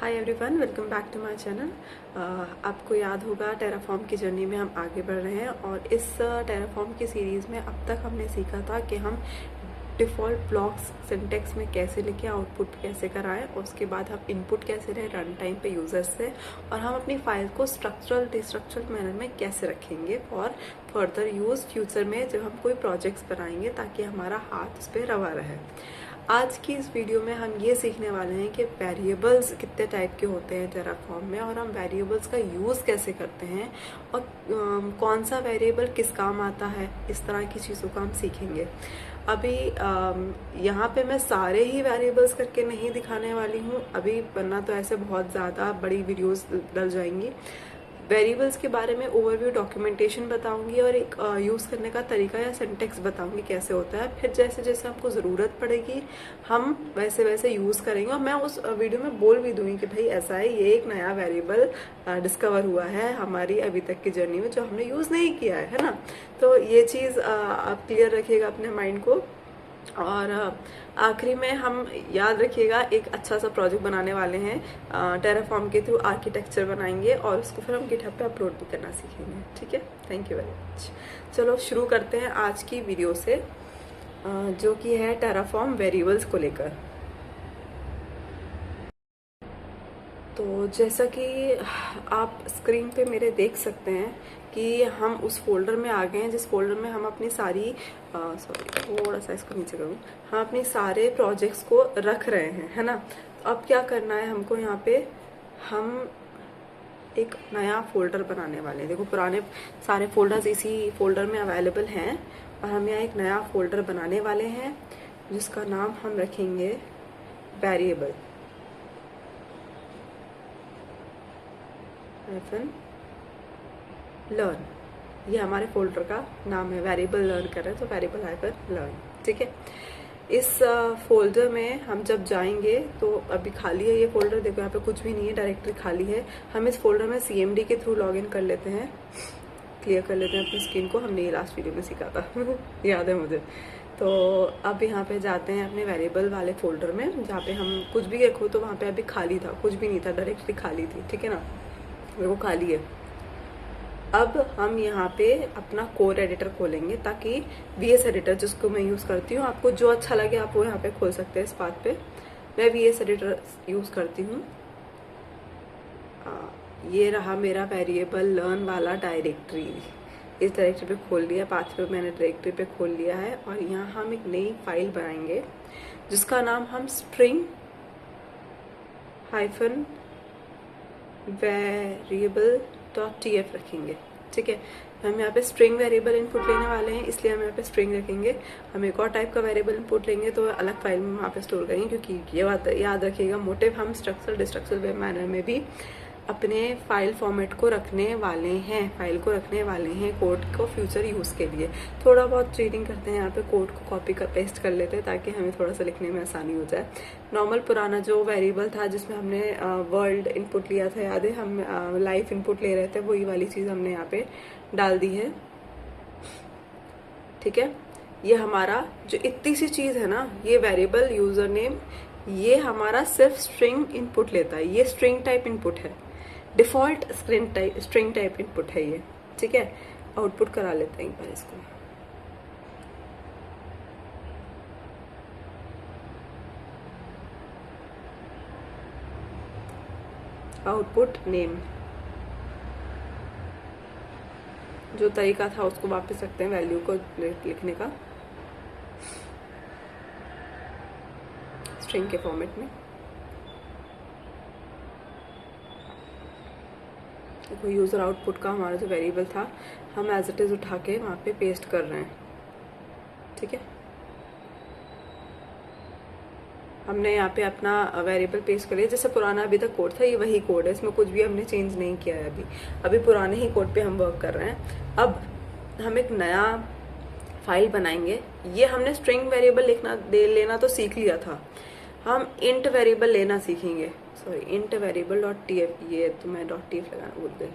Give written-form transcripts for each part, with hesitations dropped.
Hi everyone, welcome back to my channel. आपको याद होगा टेराफॉर्म की जर्नी में हम आगे बढ़ रहे हैं और इस टेराफॉर्म की सीरीज़ में अब तक हमने सीखा था कि हम डिफ़ॉल्ट ब्लॉक्स सिंटेक्स में कैसे लिखें, आउटपुट कैसे कराएं और उसके बाद हम इनपुट कैसे लें रन टाइम पे यूज़र्स से, और हम अपनी फाइल को स्ट्रक्चरल डिस्ट्रक्चरल मैनर में कैसे रखेंगे और फर्दर यूज़ फ्यूचर में जब हम कोई प्रोजेक्ट्स बनाएंगे ताकि हमारा हाथ उस पर रवा रहे। आज की इस वीडियो में हम ये सीखने वाले हैं कि वेरिएबल्स कितने टाइप के होते हैं टेराफॉर्म में और हम वेरिएबल्स का यूज़ कैसे करते हैं और कौन सा वेरिएबल किस काम आता है, इस तरह की चीज़ों को हम सीखेंगे। अभी यहाँ पे मैं सारे ही वेरिएबल्स करके नहीं दिखाने वाली हूँ अभी, वरना तो ऐसे बहुत ज़्यादा बड़ी वीडियोस डल जाएंगी। वेरिएबल्स के बारे में ओवरव्यू डॉक्यूमेंटेशन बताऊंगी और एक यूज़ करने का तरीका या सिंटेक्स बताऊंगी कैसे होता है। फिर जैसे जैसे हमको ज़रूरत पड़ेगी हम वैसे वैसे यूज़ करेंगे और मैं उस वीडियो में बोल भी दूंगी कि भाई ऐसा है, ये एक नया वेरिएबल डिस्कवर हुआ है हमारी अभी तक की जर्नी में जो हमने यूज़ नहीं किया है ना। तो ये चीज़ आप क्लियर रखिएगा अपने माइंड को। और आखिरी में हम याद रखिएगा एक अच्छा सा प्रोजेक्ट बनाने वाले हैं टेराफॉर्म के थ्रू, आर्किटेक्चर बनाएंगे और उसको फिर हम गिटहब पे अपलोड भी करना सीखेंगे। ठीक है, थैंक यू वेरी मच। चलो शुरू करते हैं आज की वीडियो से जो कि है टेराफॉर्म वेरिएबल्स को लेकर। तो जैसा कि आप स्क्रीन पे मेरे देख सकते हैं कि हम उस फोल्डर में आ गए हैं जिस फोल्डर में हम अपनी सारी थोड़ा सा इसको नीचे करूँ, हम अपने सारे प्रोजेक्ट्स को रख रहे हैं, है ना। तो अब क्या करना है हमको, यहाँ पे हम एक नया फोल्डर बनाने वाले हैं। देखो पुराने सारे फोल्डर्स इसी फोल्डर में अवेलेबल हैं और हम यहाँ एक नया फोल्डर बनाने वाले हैं जिसका नाम हम रखेंगे वेरिएबल लर्न। ये हमारे फोल्डर का नाम है, वेरिएबल लर्न कर रहे हैं तो वेरिएबल हाइफन लर्न। ठीक है, इस फोल्डर में हम जब जाएंगे तो अभी खाली है ये फोल्डर, देखो यहाँ पे कुछ भी नहीं है, डायरेक्टरी खाली है। हम इस फोल्डर में CMD के थ्रू लॉगिन कर लेते हैं, क्लियर कर लेते हैं अपनी स्क्रीन को। हमने ये लास्ट वीडियो में सीखा था याद है मुझे। तो अब यहाँ पे जाते हैं अपने वेरिएबल वाले फोल्डर में जहाँ पे हम कुछ भी रखो, तो वहाँ पे अभी खाली था, कुछ भी नहीं था, डायरेक्टरी खाली थी। ठीक है ना, वो खाली है। अब हम यहाँ पे अपना कोर एडिटर खोलेंगे ताकि VS एडिटर जिसको मैं यूज़ करती हूँ, आपको जो अच्छा लगे आप वो यहाँ पे खोल सकते हैं इस पाथ पे। मैं VS एडिटर यूज़ करती हूँ। ये रहा मेरा वेरिएबल लर्न वाला डायरेक्टरी, इस डायरेक्टरी पे खोल लिया, पाथ पे मैंने डायरेक्टरी पे खोल लिया है। और यहाँ हम एक नई फाइल बनाएंगे जिसका नाम हम स्ट्रिंग हाइफन वेरिएबल.tf रखेंगे। ठीक है, हम यहाँ पे स्ट्रिंग वेरिएबल इनपुट लेने वाले हैं, इसलिए हम यहाँ पे स्ट्रिंग रखेंगे। हम एक और टाइप का वेरिएबल इनपुट लेंगे तो अलग फाइल में वहाँ पे स्टोर करेंगे, क्योंकि ये बात याद रखिएगा, मोटिव हम स्ट्रक्चरल डिस्ट्रक्चरल मैनर में भी अपने फाइल फॉर्मेट को रखने वाले हैं, फाइल को रखने वाले हैं कोड को फ्यूचर यूज़ के लिए। थोड़ा बहुत चीटिंग करते हैं यहाँ पे, कोड को कॉपी कर पेस्ट कर लेते हैं ताकि हमें थोड़ा सा लिखने में आसानी हो जाए। नॉर्मल पुराना जो वेरिएबल था जिसमें हमने वर्ल्ड इनपुट लिया था, याद है, हम लाइफ इनपुट ले रहे थे, वही वाली चीज़ हमने यहाँ पे डाल दी है। ठीक है, ये हमारा जो इतनी सी चीज़ है ना, ये वेरिएबल यूजर नेम, ये हमारा सिर्फ स्ट्रिंग इनपुट लेता है, ये स्ट्रिंग टाइप इनपुट है, डिफॉल्ट स्ट्रिंग टाइप इनपुट है ये। ठीक है, आउटपुट करा लेते हैं एक बार इसको। आउटपुट नेम, जो तरीका था उसको वापस रखते हैं वैल्यू को लिखने का स्ट्रिंग के फॉर्मेट में। देखो यूजर आउटपुट का हमारा जो वेरिएबल था हम एज इट इज उठा के वहाँ पे पेस्ट कर रहे हैं। ठीक है, हमने यहाँ पे अपना वेरिएबल पेस्ट कर लिया। जैसे पुराना अभी तक कोड था, ये वही कोड है, इसमें कुछ भी हमने चेंज नहीं किया है अभी पुराने ही कोड पे हम वर्क कर रहे हैं। अब हम एक नया फाइल बनाएंगे। ये हमने स्ट्रिंग वेरिएबल लेना तो सीख लिया था, हम इंट वेरिएबल लेना सीखेंगे। सॉरी, इंट वेरिएबल .tf, ये तो मैं .tf लगाना भूल गई।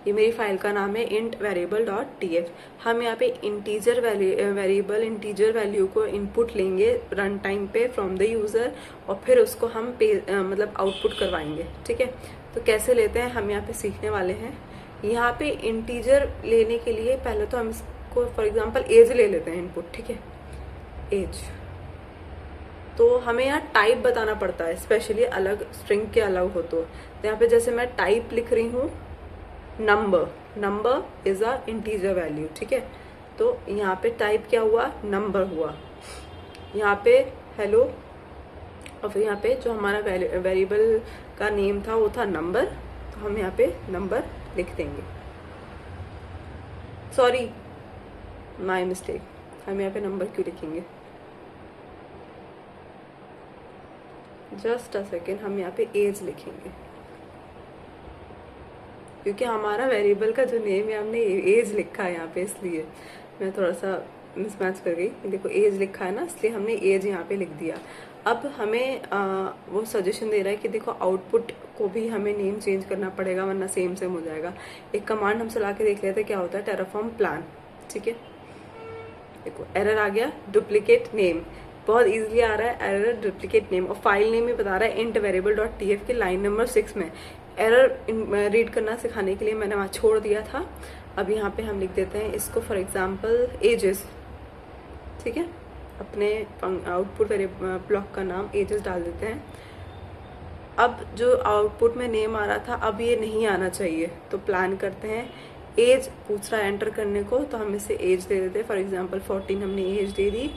ये मेरी फाइल का नाम है int variable.tf। हम यहाँ पे इंटीजर वेरिएबल इंटीजर वैल्यू को इनपुट लेंगे रन टाइम पे फ्रॉम द यूज़र और फिर उसको हम मतलब आउटपुट करवाएंगे। ठीक है, तो कैसे लेते हैं हम यहाँ पे सीखने वाले हैं। यहाँ पे इंटीजर लेने के लिए पहले तो हम इसको फॉर एग्जांपल एज ले लेते हैं इनपुट। ठीक है, एज, तो हमें यहाँ टाइप बताना पड़ता है, स्पेशली अलग स्ट्रिंग के अलग हो तो यहाँ पे जैसे मैं टाइप लिख रही हूँ number, number is a integer value. ठीक है, तो यहाँ पे टाइप क्या हुआ, नंबर हुआ। यहाँ पे हेलो और फिर यहाँ पे जो हमारा वेरिएबल का नेम था वो था नंबर, तो हम यहाँ पे नंबर लिख देंगे। सॉरी, माय मिस्टेक, हम यहाँ पे नंबर क्यों लिखेंगे, जस्ट अ सेकेंड, हम यहाँ पे एज लिखेंगे क्योंकि हमारा वेरिएबल का जो नेम है हमने एज लिखा है यहाँ पे, इसलिए मैं थोड़ा सा मिसमैच कर गई। देखो एज लिखा है ना, इसलिए हमने एज यहाँ पे लिख दिया। अब हमें वो सजेशन दे रहा है कि देखो आउटपुट को भी हमें नेम चेंज करना पड़ेगा वरना सेम सेम हो जाएगा। एक कमांड हम चला के देख लेते हैं क्या होता है, टेराफॉर्म प्लान। ठीक है, देखो एरर आ गया, डुप्लीकेट नेम, बहुत इजीली आ रहा है एरर डुप्लीकेट नेम, और फाइल नेम भी बता रहा है इंट वेरिएबल.tf के लाइन नंबर 6 में। एरर रीड करना सिखाने के लिए मैंने वहाँ छोड़ दिया था। अब यहाँ पे हम लिख देते हैं इसको फॉर एग्जांपल एजेस। ठीक है, अपने आउटपुट ब्लॉक का नाम एजेस डाल देते हैं। अब जो आउटपुट में नेम आ रहा था अब ये नहीं आना चाहिए, तो प्लान करते हैं एज पूछ रहा है एंटर करने को, तो हम इसे एज दे देते हैं। फॉर एग्जांपल 14 हमने एज दे दी।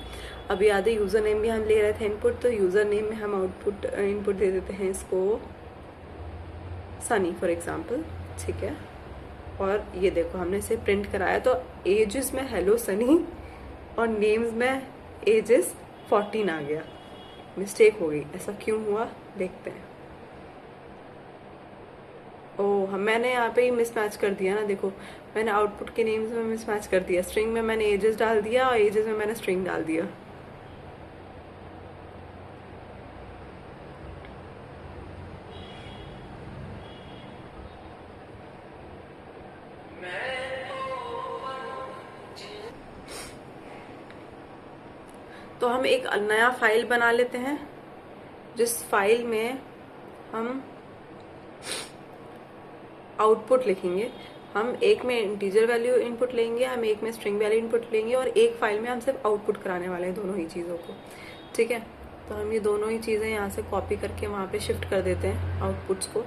अब याद है यूज़र नेम भी हम ले रहे थे इनपुट, तो यूज़र नेम में हम आउटपुट इनपुट दे देते हैं इसको सनी फॉर एग्जांपल। ठीक है, और ये देखो हमने इसे प्रिंट कराया, तो एजेस में हेलो सनी और नेम्स में एजेस 14 आ गया। मिस्टेक हो गई, ऐसा क्यों हुआ देखते हैं। ओह, मैंने यहाँ पे ही मिसमैच कर दिया ना, देखो मैंने आउटपुट के नेम्स में मिसमैच कर दिया। स्ट्रिंग में मैंने एजेस डाल दिया और एजेस में मैंने स्ट्रिंग डाल दिया। तो हम एक नया फाइल बना लेते हैं जिस फाइल में हम आउटपुट लिखेंगे। हम एक में इंटीजर वैल्यू इनपुट लेंगे, हम एक में स्ट्रिंग वैल्यू इनपुट लेंगे और एक फाइल में हम सिर्फ आउटपुट कराने वाले हैं दोनों ही चीज़ों को। ठीक है, तो हम ये दोनों ही चीज़ें यहाँ से कॉपी करके वहाँ पे शिफ्ट कर देते हैं आउटपुट्स को।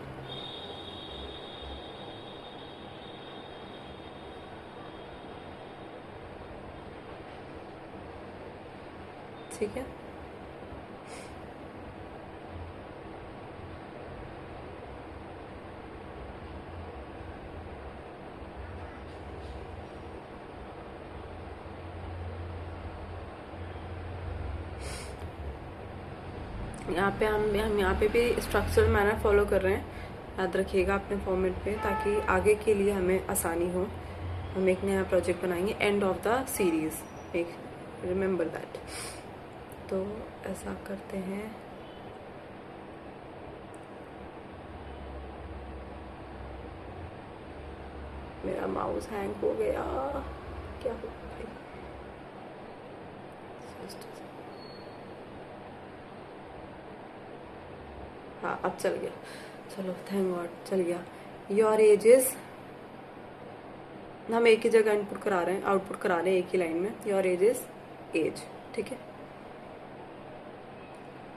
ठीक है, यहाँ पे हम यहाँ पे भी स्ट्रक्चर मैनर फॉलो कर रहे हैं, याद रखिएगा अपने फॉर्मेट पे, ताकि आगे के लिए हमें आसानी हो। हम एक नया प्रोजेक्ट बनाएंगे एंड ऑफ द सीरीज, एक रिमेंबर दैट। तो ऐसा करते हैं, मेरा माउस हैंग हो गया, क्या हो भाई। हाँ अब चल गया, चलो थैंक गॉड चल गया। योर एजेस हम एक ही जगह इनपुट करा रहे हैं, आउटपुट करा रहे हैं एक ही लाइन में। Your ages age. ठीक है,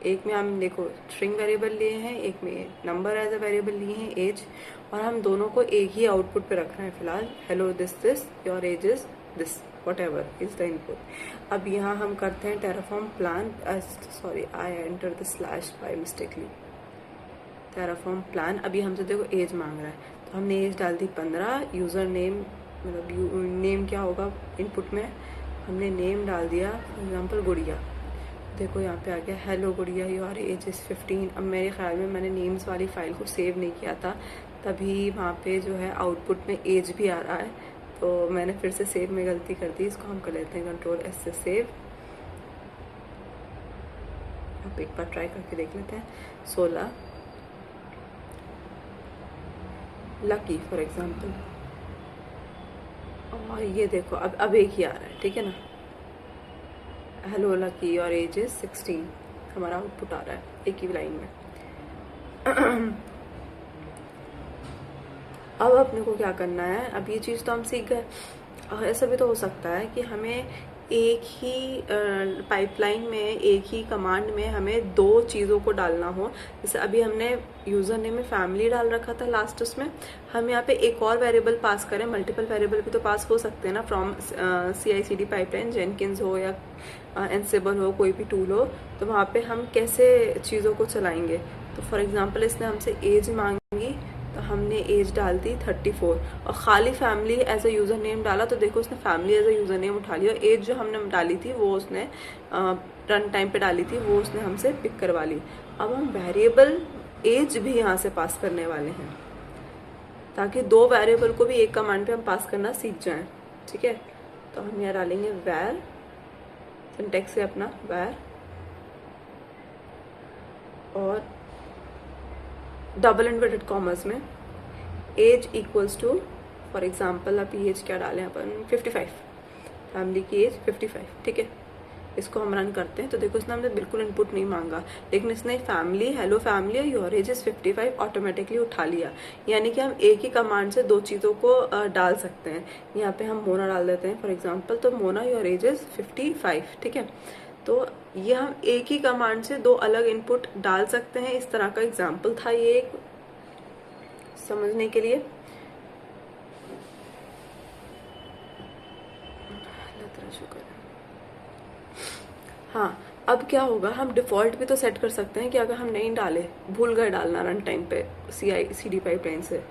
एक में हम देखो स्ट्रिंग वेरिएबल लिए हैं, एक में नंबर एज अ वेरिएबल लिए हैं एज, और हम दोनों को एक ही आउटपुट पे रख रहे हैं फिलहाल। Hello this your age is this, whatever is the input. अब यहाँ हम करते हैं Terraform plan, sorry I enter the slash by mistakenly. Terraform plan अभी हमसे देखो एज मांग रहा है, तो हमने एज डाल दी 15। यूज़र नेम मतलब नेम क्या होगा इनपुट में, हमने नेम डाल दिया फॉर एग्जांपल गुड़िया। देखो यहाँ पे आ गया हेलो गुड़िया योर एज इज़ 15। अब मेरे ख्याल में मैंने नेम्स वाली फाइल को सेव नहीं किया था, तभी वहाँ पे जो है आउटपुट में एज भी आ रहा है, तो मैंने फिर से सेव में गलती कर दी। इसको हम कर लेते हैं कंट्रोल एस से सेव। आप एक बार ट्राई करके देख लेते हैं। 16 लकी फॉर एग्जांपल। और ये देखो अब एक ही आ रहा है, ठीक है ना। हेलो लकी और एज इज 16 हमारा आउटपुट आ रहा है एक ही लाइन में। अब अपने को क्या करना है, अब ये चीज़ तो हम सीख गए। ऐसा भी तो हो सकता है कि हमें एक ही पाइपलाइन में, एक ही कमांड में हमें दो चीज़ों को डालना हो। जैसे अभी हमने यूज़र नेम में फैमिली डाल रखा था लास्ट, उसमें हम यहाँ पे एक और वेरिएबल पास करें। मल्टीपल वेरिएबल भी तो पास हो सकते हैं ना, फ्रॉम CI/CD पाइपलाइन, जेनकिंस हो या एंसिबल हो, कोई भी टूल हो, तो वहाँ पे हम कैसे चीज़ों को चलाएंगे। तो फॉर एग्जाम्पल इसने हमसे एज मांगी, तो हमने एज डाल दी 34 और खाली family as a user name डाला, तो देखो उसने family as a user name उठा लिया। एज जो हमने डाली थी वो उसने रन टाइम पे डाली थी, वो उसने हमसे पिक करवा ली। अब हम वेरिएबल एज भी यहाँ से पास करने वाले हैं, ताकि दो वेरिएबल को भी एक कमांड पे हम पास करना सीख जाएं, ठीक है। तो हम यहाँ डालेंगे वैर, सिंटेक्स है अपना वैर, और डबल इन्वर्टेड कॉमर्स में age equals to, for example अब एज क्या डालें अपन, 55, फैमिली की एज 55, ठीक है। इसको हम रन करते हैं तो देखो इसने हमने बिल्कुल इनपुट नहीं मांगा, लेकिन इसने family, hello family your age is 55 automatically उठा लिया। यानी कि हम एक ही कमांड से दो चीज़ों को डाल सकते हैं। यहाँ पे हम मोना डाल देते हैं फॉर एग्जाम्पल, तो मोना योर एज इज 55, ठीक है। तो ये हम एक ही कमांड से दो अलग इनपुट डाल सकते हैं। इस तरह का एग्जाम्पल था ये, एक समझने के लिए। हाँ, अब क्या होगा, हम डिफ़ॉल्ट भी तो सेट कर सकते हैं कि अगर हम नहीं डाले, भूल गए डालना रन टाइम पे CI/CD पाइपलाइन से,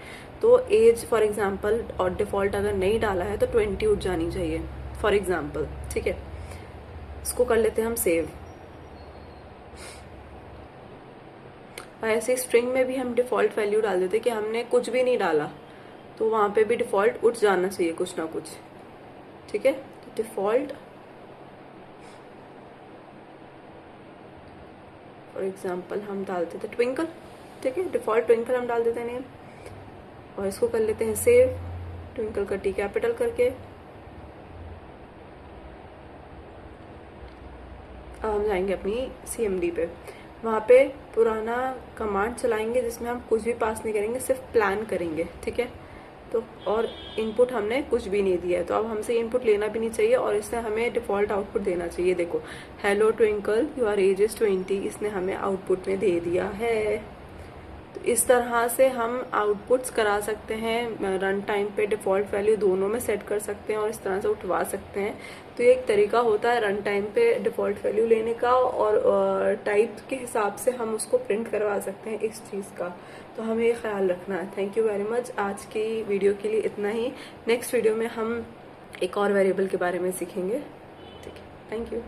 तो एज फॉर एग्जांपल और डिफ़ॉल्ट अगर नहीं डाला है तो 20 उठ जानी चाहिए फॉर एग्जांपल, ठीक है। इसको कर लेते हैं हम सेव। ऐसे स्ट्रिंग में भी हम डिफ़ॉल्ट वैल्यू डाल देते कि हमने कुछ भी नहीं डाला, तो वहाँ पे भी डिफ़ॉल्ट उठ जाना चाहिए कुछ ना कुछ, ठीक है। तो डिफ़ॉल्ट फॉर एग्जाम्पल हम डालते थे ट्विंकल, ठीक है, डिफ़ॉल्ट ट्विंकल हम डाल देते हैं नेम, और इसको कर लेते हैं सेव, ट्विंकल का T कैपिटल करके। अब हम जाएंगे अपनी CMD पे, वहाँ पे पुराना कमांड चलाएंगे जिसमें हम कुछ भी पास नहीं करेंगे, सिर्फ प्लान करेंगे, ठीक है। तो और इनपुट हमने कुछ भी नहीं दिया है, तो अब हमसे इनपुट लेना भी नहीं चाहिए और इसने हमें डिफ़ॉल्ट आउटपुट देना चाहिए। देखो hello twinkle your age is 20, इसने हमें आउटपुट में दे दिया है। तो इस तरह से हम आउटपुट्स करा सकते हैं, रन टाइम पे डिफ़ॉल्ट वैल्यू दोनों में सेट कर सकते हैं और इस तरह से उठवा सकते हैं। तो ये एक तरीका होता है रन टाइम पे डिफ़ॉल्ट वैल्यू लेने का, और टाइप के हिसाब से हम उसको प्रिंट करवा सकते हैं इस चीज़ का। तो हमें ये ख्याल रखना है। थैंक यू वेरी मच, आज की वीडियो के लिए इतना ही। नेक्स्ट वीडियो में हम एक और वेरिएबल के बारे में सीखेंगे, ठीक है। Thank you.